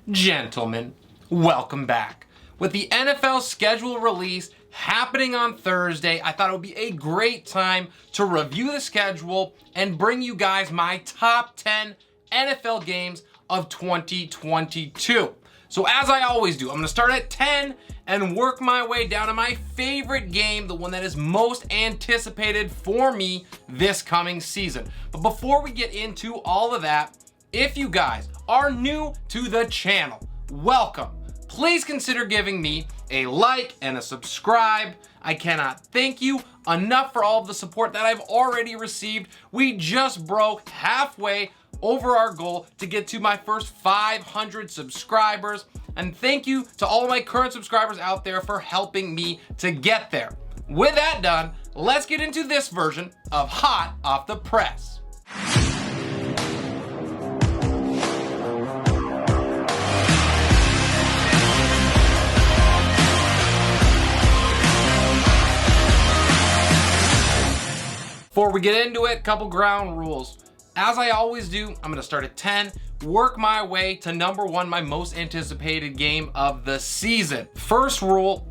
Gentlemen, welcome back. With the NFL schedule release happening on Thursday, I thought it would be a great time to review the schedule and bring you guys my top 10 NFL games of 2022. So as I always do, I'm going to start at 10 and work my way down to my favorite game, the one that is most anticipated for me this coming season. But before we get into all of that, if you guys are new to the channel, welcome. Please consider giving me a like and a subscribe. I cannot thank you enough for all of the support that I've already received. We just broke halfway over our goal to get to my first 500 subscribers. And thank you to all of my current subscribers out there for helping me to get there. With that done, let's get into this version of Hot Off the Press. Before we get into it, couple ground rules. As I always do, I'm gonna start at 10, work my way to number 1, my most anticipated game of the season. First rule,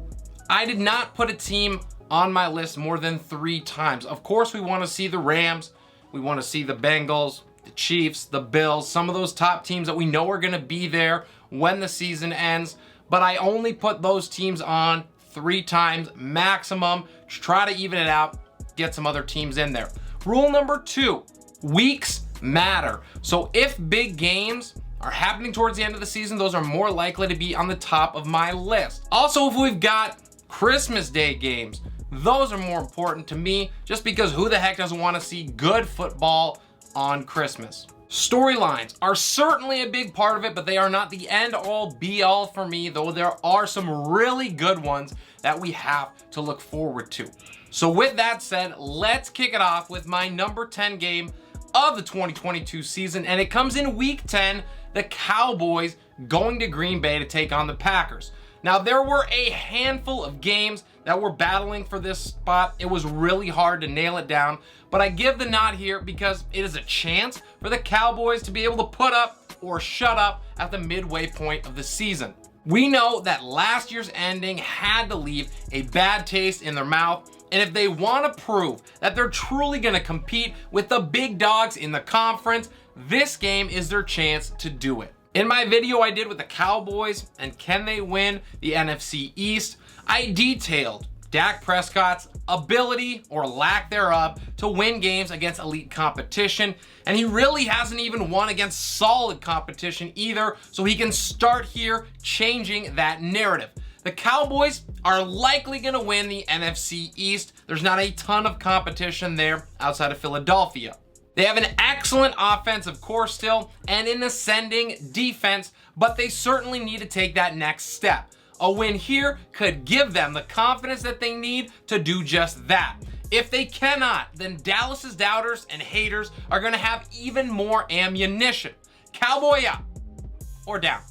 I did not put a team on my list more than 3 times. Of course, we wanna see the Rams, we wanna see the Bengals, the Chiefs, the Bills, some of those top teams that we know are gonna be there when the season ends, but I only put those teams on 3 times maximum to try to even it out, get some other teams in there. Rule number 2, weeks matter. So if big games are happening towards the end of the season, those are more likely to be on the top of my list. Also, if we've got Christmas Day games, those are more important to me just because who the heck doesn't want to see good football on Christmas? Storylines are certainly a big part of it, but they are not the end all be all for me, though there are some really good ones that we have to look forward to. So with that said, let's kick it off with my number 10 game of the 2022 season, and it comes in week 10, the Cowboys going to Green Bay to take on the Packers. Now, there were a handful of games that were battling for this spot. It was really hard to nail it down, but I give the nod here because it is a chance for the Cowboys to be able to put up or shut up at the midway point of the season. We know that last year's ending had to leave a bad taste in their mouth, and if they want to prove that they're truly going to compete with the big dogs in the conference, this game is their chance to do it. In my video I did with the Cowboys and can they win the NFC East, I detailed Dak Prescott's ability or lack thereof to win games against elite competition, and he really hasn't even won against solid competition either, so he can start here changing that narrative. The Cowboys are likely going to win the NFC East. There's not a ton of competition there outside of Philadelphia. They have an excellent offensive core still and an ascending defense, but they certainly need to take that next step. A win here could give them the confidence that they need to do just that. If they cannot, then Dallas's doubters and haters are going to have even more ammunition. Cowboy up or down.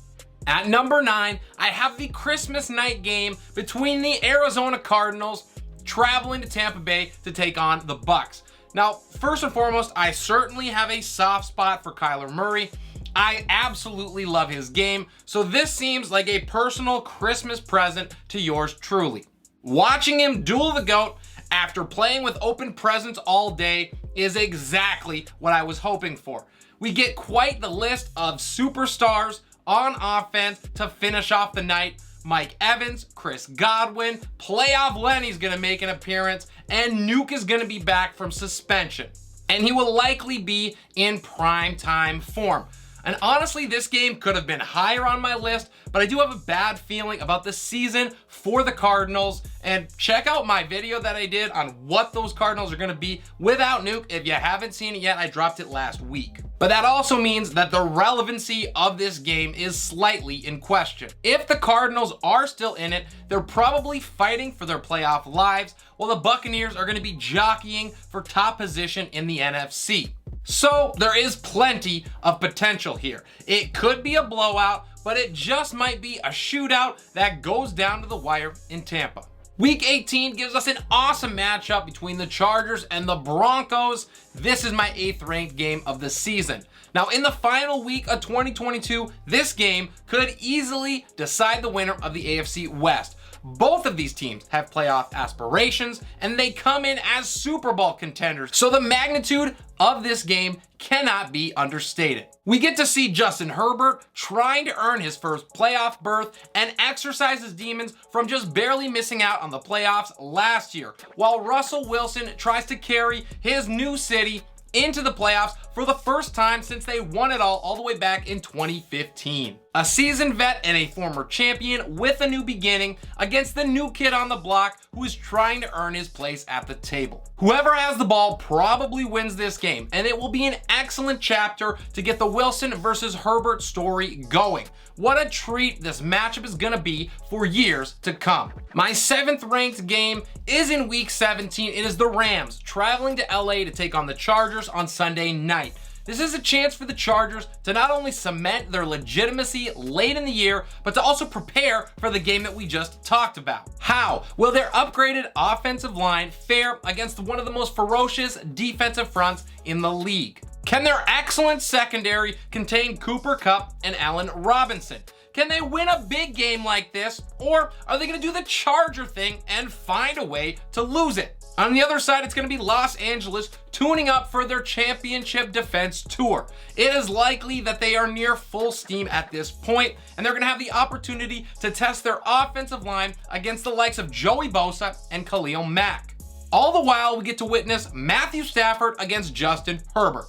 At number 9, I have the Christmas night game between the Arizona Cardinals traveling to Tampa Bay to take on the Bucs. Now, first and foremost, I certainly have a soft spot for Kyler Murray. I absolutely love his game, so this seems like a personal Christmas present to yours truly. Watching him duel the GOAT after playing with open presents all day is exactly what I was hoping for. We get quite the list of superstars on offense to finish off the night. Mike Evans, Chris Godwin, Playoff Lenny's gonna make an appearance, and Nuke is gonna be back from suspension. And he will likely be in prime time form. And honestly, this game could have been higher on my list, but I do have a bad feeling about the season for the Cardinals. And check out my video that I did on what those Cardinals are gonna be without Nuke. If you haven't seen it yet, I dropped it last week. But that also means that the relevancy of this game is slightly in question. If the Cardinals are still in it, they're probably fighting for their playoff lives, while the Buccaneers are gonna be jockeying for top position in the NFC. So there is plenty of potential here. It could be a blowout, but it just might be a shootout that goes down to the wire in Tampa. Week 18 gives us an awesome matchup between the Chargers and the Broncos. This is my 8th ranked game of the season. Now, in the final week of 2022, this game could easily decide the winner of the AFC West. Both of these teams have playoff aspirations, and they come in as Super Bowl contenders, so the magnitude of this game cannot be understated. We get to see Justin Herbert trying to earn his first playoff berth and exercise his demons from just barely missing out on the playoffs last year, while Russell Wilson tries to carry his new city into the playoffs for the first time since they won it all the way back in 2015. A seasoned vet and a former champion with a new beginning against the new kid on the block who is trying to earn his place at the table. Whoever has the ball probably wins this game, and it will be an excellent chapter to get the Wilson versus Herbert story going. What a treat this matchup is gonna be for years to come. My 7th ranked game is in week 17. It is the Rams traveling to LA to take on the Chargers on Sunday night. This is a chance for the Chargers to not only cement their legitimacy late in the year, but to also prepare for the game that we just talked about. How will their upgraded offensive line fare against one of the most ferocious defensive fronts in the league? Can their excellent secondary contain Cooper Kupp and Allen Robinson? Can they win a big game like this, or are they going to do the Charger thing and find a way to lose it? On the other side, it's going to be Los Angeles tuning up for their championship defense tour. It is likely that they are near full steam at this point, and they're going to have the opportunity to test their offensive line against the likes of Joey Bosa and Khalil Mack. All the while, we get to witness Matthew Stafford against Justin Herbert.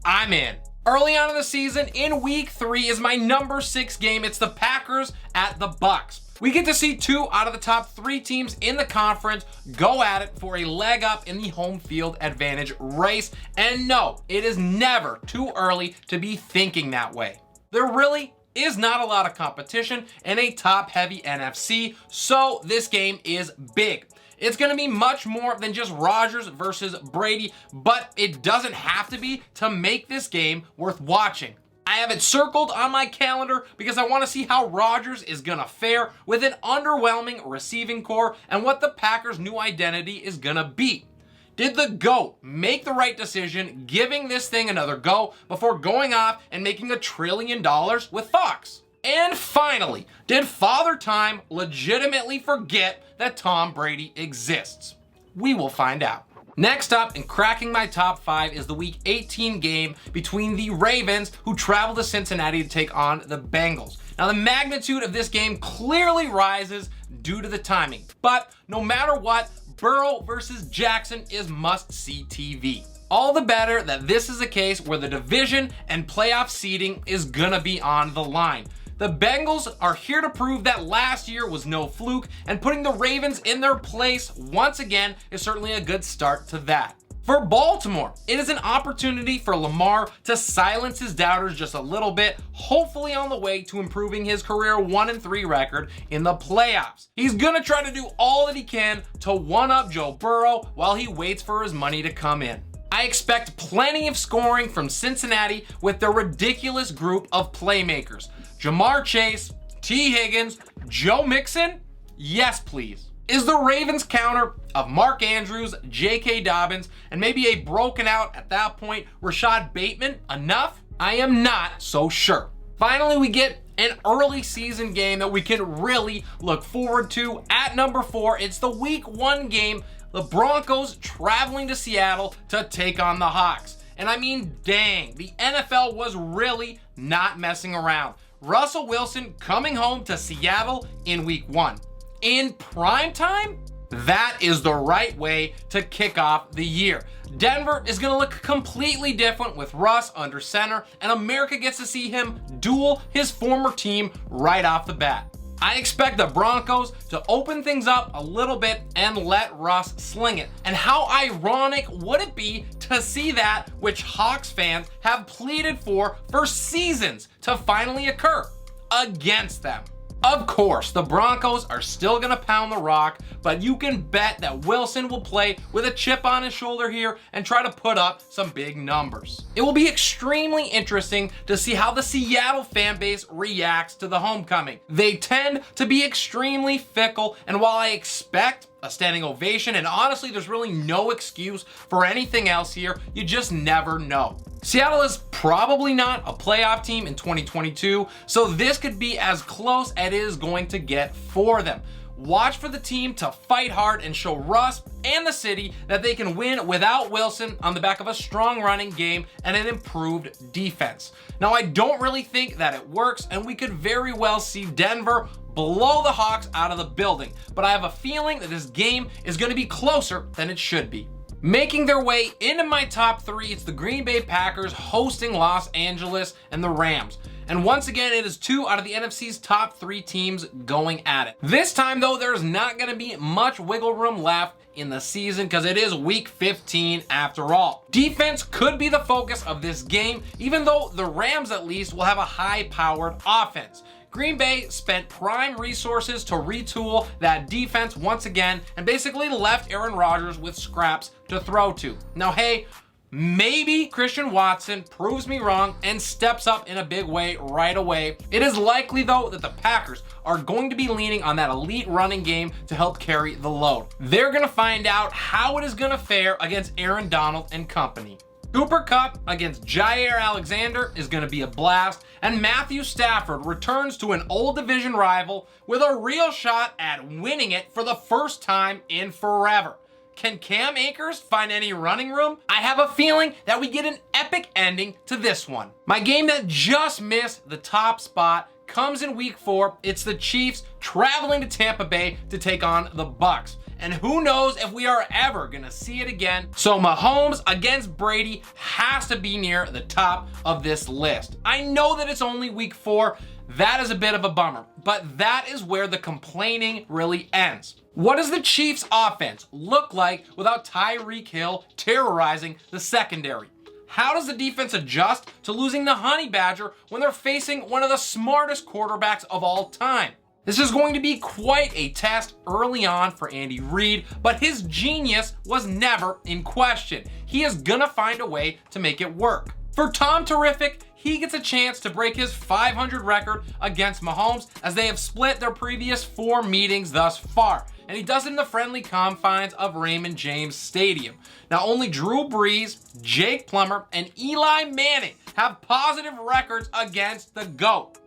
I'm in. Early on in the season, in week 3, is my number 6 game. It's the Packers at the Bucs. We get to see 2 out of the top 3 teams in the conference go at it for a leg up in the home field advantage race. And no, it is never too early to be thinking that way. There really is not a lot of competition in a top-heavy NFC, so this game is big. It's going to be much more than just Rodgers versus Brady, but it doesn't have to be to make this game worth watching. I have it circled on my calendar because I want to see how Rodgers is going to fare with an underwhelming receiving core and what the Packers' new identity is going to be. Did the GOAT make the right decision giving this thing another go before going off and making $1 trillion with Fox? And finally, did Father Time legitimately forget that Tom Brady exists? We will find out. Next up, and cracking my top 5, is the Week 18 game between the Ravens, who travel to Cincinnati to take on the Bengals. Now, the magnitude of this game clearly rises due to the timing, but no matter what, Burrow versus Jackson is must-see TV. All the better that this is a case where the division and playoff seeding is gonna be on the line. The Bengals are here to prove that last year was no fluke, and putting the Ravens in their place once again is certainly a good start to that. For Baltimore, it is an opportunity for Lamar to silence his doubters just a little bit, hopefully on the way to improving his career 1-3 record in the playoffs. He's gonna try to do all that he can to one-up Joe Burrow while he waits for his money to come in. I expect plenty of scoring from Cincinnati with their ridiculous group of playmakers. Jamar Chase, T. Higgins, Joe Mixon? Yes, please. Is the Ravens counter of Mark Andrews, J.K. Dobbins, and maybe a broken out at that point Rashad Bateman enough? I am not so sure. Finally, we get an early season game that we can really look forward to. At number 4, it's the Week 1 game, the Broncos traveling to Seattle to take on the Hawks. And I mean, dang, the NFL was really not messing around. Russell Wilson coming home to Seattle in Week 1. In prime time? That is the right way to kick off the year. Denver is going to look completely different with Russ under center, and America gets to see him duel his former team right off the bat. I expect the Broncos to open things up a little bit and let Russ sling it. And how ironic would it be to see that which Hawks fans have pleaded for seasons to finally occur against them? Of course, the Broncos are still going to pound the rock, but you can bet that Wilson will play with a chip on his shoulder here and try to put up some big numbers. It will be extremely interesting to see how the Seattle fan base reacts to the homecoming. They tend to be extremely fickle, and while I expect a standing ovation, and honestly, there's really no excuse for anything else here. You just never know. Seattle is probably not a playoff team in 2022, so this could be as close as it is going to get for them. Watch for the team to fight hard and show Russ and the city that they can win without Wilson on the back of a strong running game and an improved defense. Now, I don't really think that it works, and we could very well see Denver blow the Hawks out of the building, but I have a feeling that this game is going to be closer than it should be. Making their way into my top 3, it's the Green Bay Packers hosting Los Angeles and the Rams. And once again, it is 2 out of the NFC's top 3 teams going at it. This time, though, there's not going to be much wiggle room left in the season because it is week 15 after all. Defense could be the focus of this game, even though the Rams at least will have a high-powered offense. Green Bay spent prime resources to retool that defense once again and basically left Aaron Rodgers with scraps to throw to. Now, hey, maybe Christian Watson proves me wrong and steps up in a big way right away. It is likely, though, that the Packers are going to be leaning on that elite running game to help carry the load. They're going to find out how it is going to fare against Aaron Donald and company. Cooper Kupp against Jair Alexander is going to be a blast, and Matthew Stafford returns to an old division rival with a real shot at winning it for the first time in forever. Can Cam Akers find any running room? I have a feeling that we get an epic ending to this one. My game that just missed the top spot comes in week 4. It's the Chiefs traveling to Tampa Bay to take on the Bucs. And who knows if we are ever gonna see it again. So Mahomes against Brady has to be near the top of this list. I know that it's only week 4. That is a bit of a bummer, but that is where the complaining really ends. What does the Chiefs offense look like without Tyreek Hill terrorizing the secondary? How does the defense adjust to losing the Honey Badger when they're facing one of the smartest quarterbacks of all time? This is going to be quite a test early on for Andy Reid, but his genius was never in question. He is gonna find a way to make it work. For Tom Terrific, he gets a chance to break his 500 record against Mahomes as they have split their previous 4 meetings thus far. And he does it in the friendly confines of Raymond James Stadium. Now, only Drew Brees, Jake Plummer, and Eli Manning have positive records against the GOAT.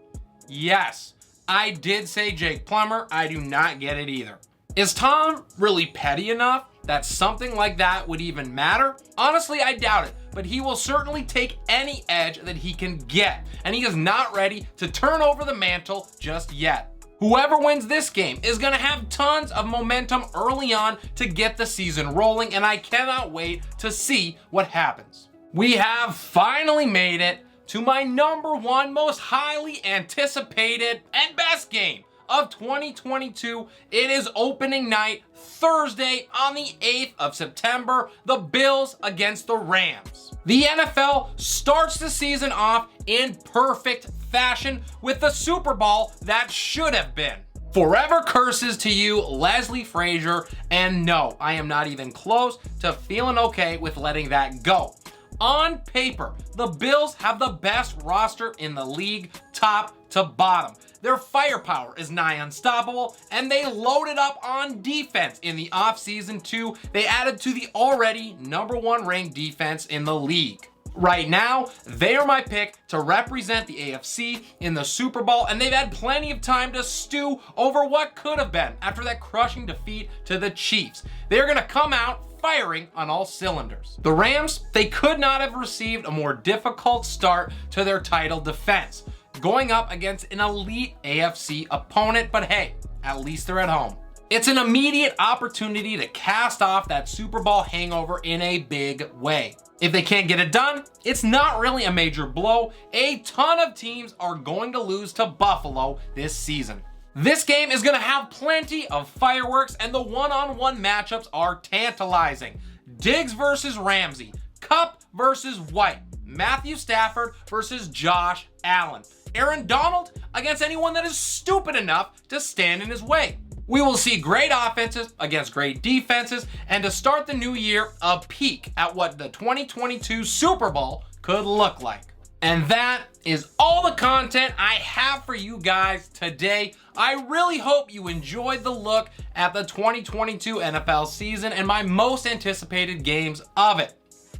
Yes, I did say Jake Plummer. I do not get it either. Is Tom really petty enough that something like that would even matter? Honestly, I doubt it, but he will certainly take any edge that he can get, and he is not ready to turn over the mantle just yet. Whoever wins this game is going to have tons of momentum early on to get the season rolling, and I cannot wait to see what happens. We have finally made it to my number 1 most highly anticipated and best game of 2022. It is opening night, Thursday on the 8th of September, the Bills against the Rams. The NFL starts the season off in perfect fashion with the Super Bowl that should have been. Forever curses to you, Leslie Frazier, and no, I am not even close to feeling okay with letting that go. On paper, the Bills have the best roster in the league, top to bottom. Their firepower is nigh unstoppable, and they loaded up on defense in the offseason too. They added to the already number 1 ranked defense in the league. Right now, they are my pick to represent the AFC in the Super Bowl, and they've had plenty of time to stew over what could have been after that crushing defeat to the Chiefs. They're gonna come out firing on all cylinders. The Rams, they could not have received a more difficult start to their title defense, going up against an elite AFC opponent, but hey, at least they're at home. It's an immediate opportunity to cast off that Super Bowl hangover in a big way. If they can't get it done, it's not really a major blow. A ton of teams are going to lose to Buffalo this season. This game is going to have plenty of fireworks, and the one-on-one matchups are tantalizing. Diggs versus Ramsey, Kupp versus White, Matthew Stafford versus Josh Allen, Aaron Donald against anyone that is stupid enough to stand in his way. We will see great offenses against great defenses, and to start the new year, a peek at what the 2022 Super Bowl could look like. And that is all the content I have for you guys today. I really hope you enjoyed the look at the 2022 NFL season and my most anticipated games of it.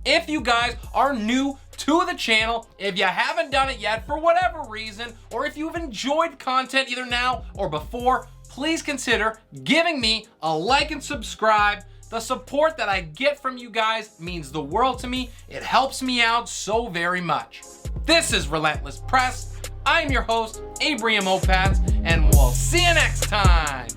If you guys are new to the channel, if you haven't done it yet for whatever reason, or if you've enjoyed content either now or before, please consider giving me a like and subscribe. The support that I get from you guys means the world to me. It helps me out so very much. This is Relentless Press. I'm your host, Abraham Opatz, and we'll see you next time.